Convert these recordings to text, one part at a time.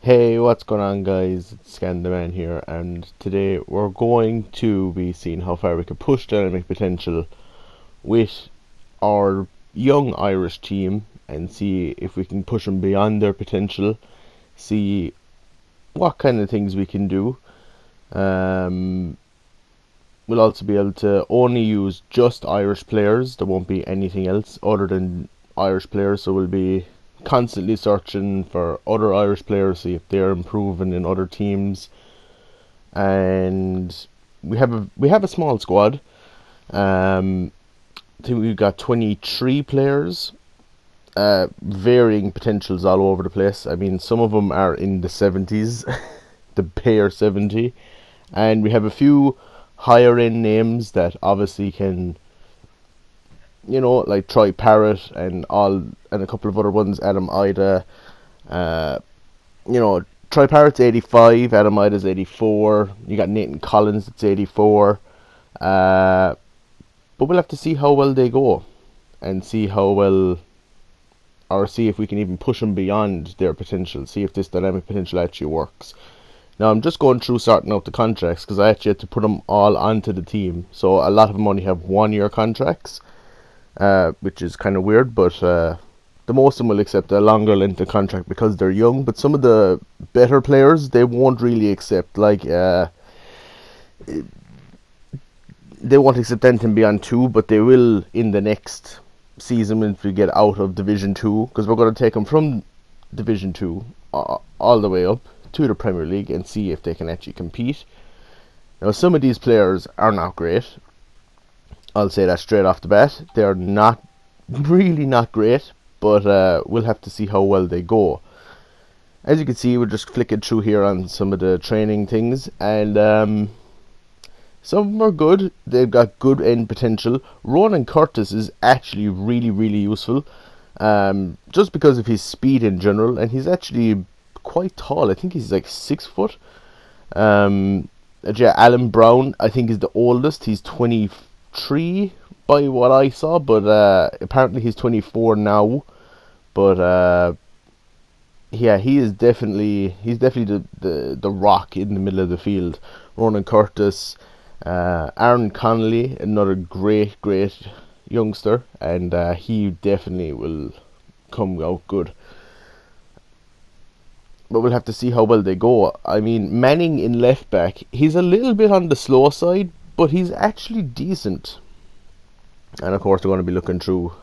Hey, what's going on, guys? It's Scan the Man here, and today we're going to be seeing how far we can push dynamic potential with our young Irish team and see if we can push them beyond their potential, see what kind of things we can do. Um, we'll also be able to only use just Irish players, there won't be anything else other than Irish players, so we'll be constantly searching for other Irish players, see if they're improving in other teams. And we have a small squad. I think we've got 23 players, varying potentials all over the place. I mean, some of them are in the 70s, the pair 70, and we have a few higher end names that obviously can, like Troy Parrott and a couple of other ones, Adam Ida. Uh, you know, Troy Parrott's 85, Adam Ida's 84. You got Nathan Collins that's 84. Uh, but we'll have to see how well they go and see how well, or see if we can even push them beyond their potential. See if this dynamic potential actually works. Now I'm just going through sorting out the contracts because I actually had to put them all onto the team. So a lot of them only have 1 year contracts, which is kind of weird. But the most of them will accept a longer length of contract because they're young. But some of the better players they won't really accept. They won't accept anything beyond 2, but they will in the next season if we get out of Division 2, because we're going to take them from Division 2 all the way up to the Premier League and see if they can actually compete. Now, some of these players are not great. I'll say that straight off the bat. They're not really not great, but we'll have to see how well they go. As you can see, we're just flicking through here on some of the training things, and some of them are good. They've got good end potential. Ronan Curtis is actually really, really useful, just because of his speed in general, and he's actually quite tall. I think he's like 6 foot. Yeah, Alan Brown, I think, is the oldest. He's 23 by what I saw, but apparently he's 24 now. But yeah, he's definitely the rock in the middle of the field. Ronan Curtis. Aaron Connolly, another great youngster, and he definitely will come out good. But we'll have to see how well they go. I mean, Manning in left back, he's a little bit on the slow side, but he's actually decent. And of course, we're going to be looking through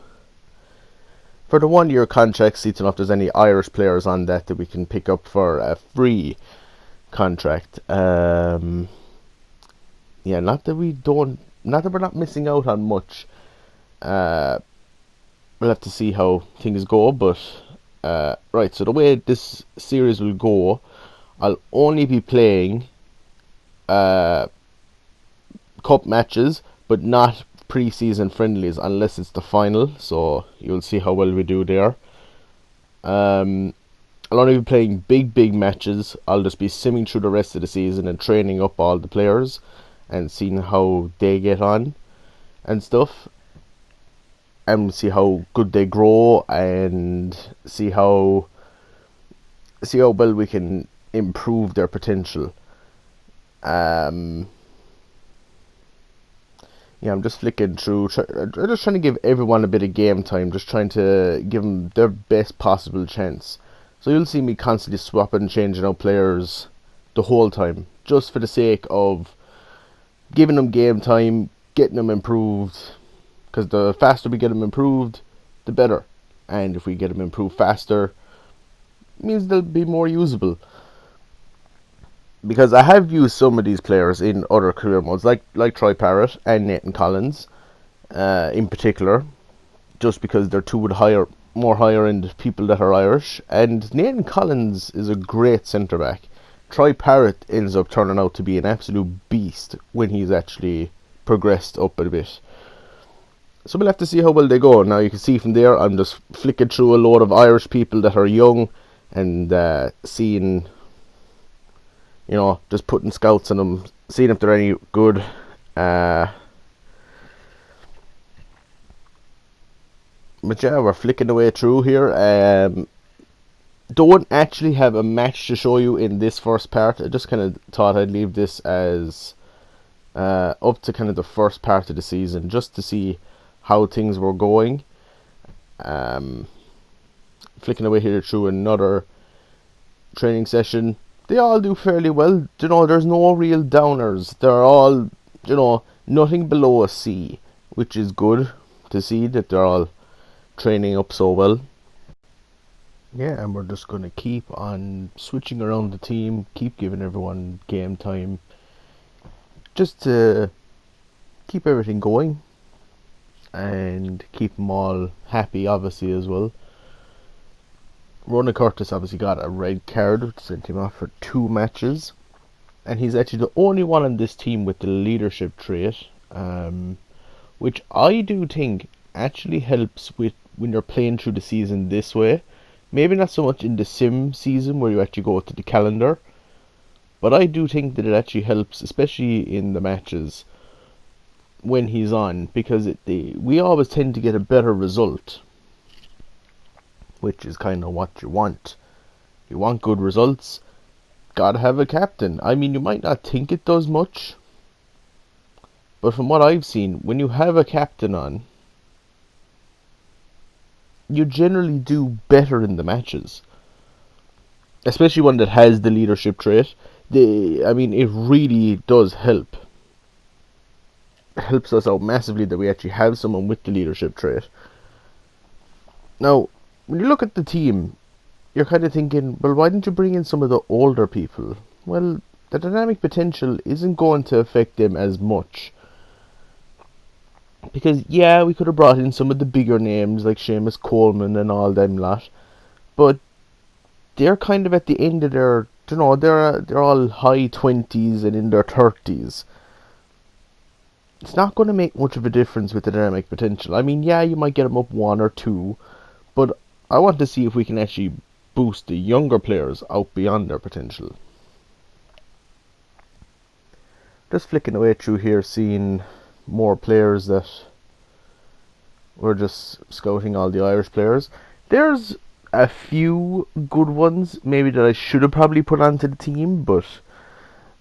for the 1 year contract, see if there's any Irish players on that we can pick up for a free contract. Yeah, not that we're not missing out on much. We'll have to see how things go, but right. So the way this series will go, I'll only be playing cup matches, but not pre-season friendlies unless it's the final. So you'll see how well we do there. I'll only be playing big matches. I'll just be simming through the rest of the season and training up all the players and seeing how they get on and stuff, and see how good they grow and see how well we can improve their potential. Yeah, I'm just flicking through, just trying to give everyone a bit of game time, just trying to give them their best possible chance. So you'll see me constantly swapping and changing out players the whole time, just for the sake of giving them game time, getting them improved, because the faster we get them improved, the better. And if we get them improved faster, it means they'll be more usable. Because I have used some of these players in other career modes, like Troy Parrott and Nathan Collins, in particular, just because they're two of more higher end people that are Irish. And Nathan Collins is a great centre back. Troy Parrott ends up turning out to be an absolute beast when he's actually progressed up a bit. So we'll have to see how well they go. Now you can see from there, I'm just flicking through a load of Irish people that are young and seeing, just putting scouts on them, seeing if they're any good. But yeah, we're flicking the way through here. don't actually have a match to show you in this first part. I just kind of thought I'd leave this as up to kind of the first part of the season, just to see how things were going. Flicking away here through another training session, they all do fairly well. You know, there's no real downers. They're all, you know, nothing below a C, which is good to see that they're all training up so well. Yeah, and we're just going to keep on switching around the team, keep giving everyone game time, just to keep everything going and keep them all happy, obviously, as well. Ronan Curtis obviously got a red card, which sent him off for 2 matches, and he's actually the only one on this team with the leadership trait, which I do think actually helps with when you're playing through the season this way. Maybe not so much in the sim season where you actually go to the calendar, but I do think that it actually helps, especially in the matches when he's on, because we always tend to get a better result, which is kind of what you want. You want good results, gotta have a captain. I mean, you might not think it does much, but from what I've seen, when you have a captain on, you generally do better in the matches, especially one that has the leadership trait. I mean, it really does help. It helps us out massively that we actually have someone with the leadership trait. Now, when you look at the team, you're kind of thinking, well, why didn't you bring in some of the older people? Well, the dynamic potential isn't going to affect them as much. Because, yeah, we could have brought in some of the bigger names like Seamus Coleman and all them lot, but they're kind of at the end of their, you know, they're all high 20s and in their 30s. It's not going to make much of a difference with the dynamic potential. I mean, yeah, you might get them up 1 or 2, but I want to see if we can actually boost the younger players out beyond their potential. Just flicking away through here, seeing more players that we're just scouting, all the Irish players. There's a few good ones maybe that I should have probably put onto the team, but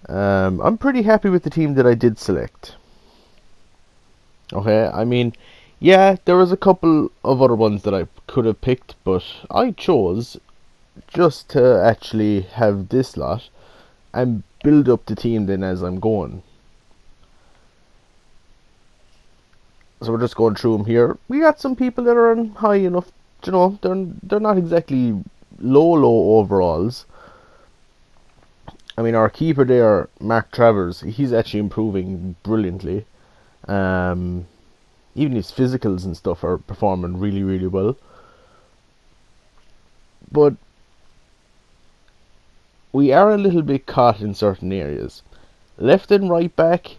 I'm pretty happy with the team that I did select. Okay, I mean, yeah, there was a couple of other ones that I could have picked, but I chose just to actually have this lot and build up the team then as I'm going. So we're just going through them here. We got some people that are on high enough, you know, they're not exactly low overalls. I mean, our keeper there, Mark Travers, he's actually improving brilliantly. Even his physicals and stuff are performing really well. But we are a little bit caught in certain areas. Left and right back,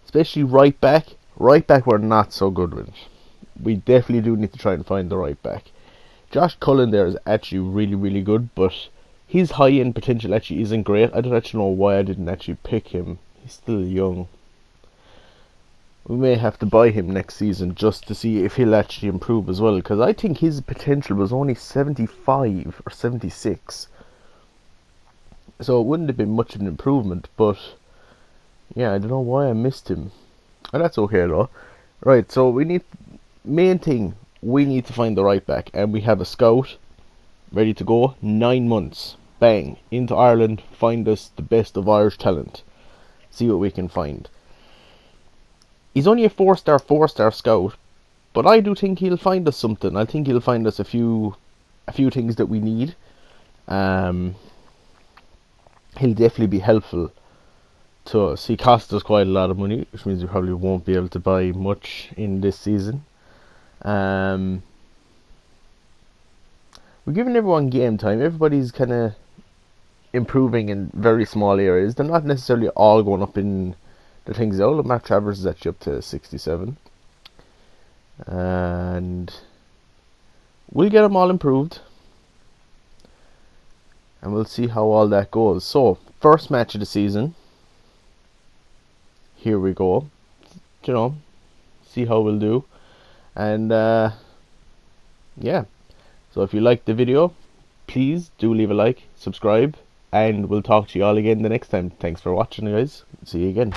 especially right back we're not so good with. We definitely do need to try and find the right back. Josh Cullen there is actually really good, but his high end potential actually isn't great. I don't actually know why I didn't actually pick him. He's still young. We may have to buy him next season just to see if he'll actually improve as well, because I think his potential was only 75 or 76. So it wouldn't have been much of an improvement, but yeah, I don't know why I missed him. And that's okay though. Right, so main thing, we need to find the right back, and we have a scout ready to go. 9 months, bang, into Ireland, find us the best of Irish talent, see what we can find. He's only a 4-star scout, but I do think he'll find us something. I think he'll find us a few things that we need. He'll definitely be helpful to us. He cost us quite a lot of money, which means we probably won't be able to buy much in this season. We're giving everyone game time. Everybody's kind of improving in very small areas. They're not necessarily all going up in the things. Look, Matt Travers is actually up to 67. And we'll get them all improved. And we'll see how all that goes. So, first match of the season. Here we go. You know, see how we'll do. And yeah. So if you liked the video, please do leave a like, subscribe, and we'll talk to you all again the next time. Thanks for watching, guys. See you again.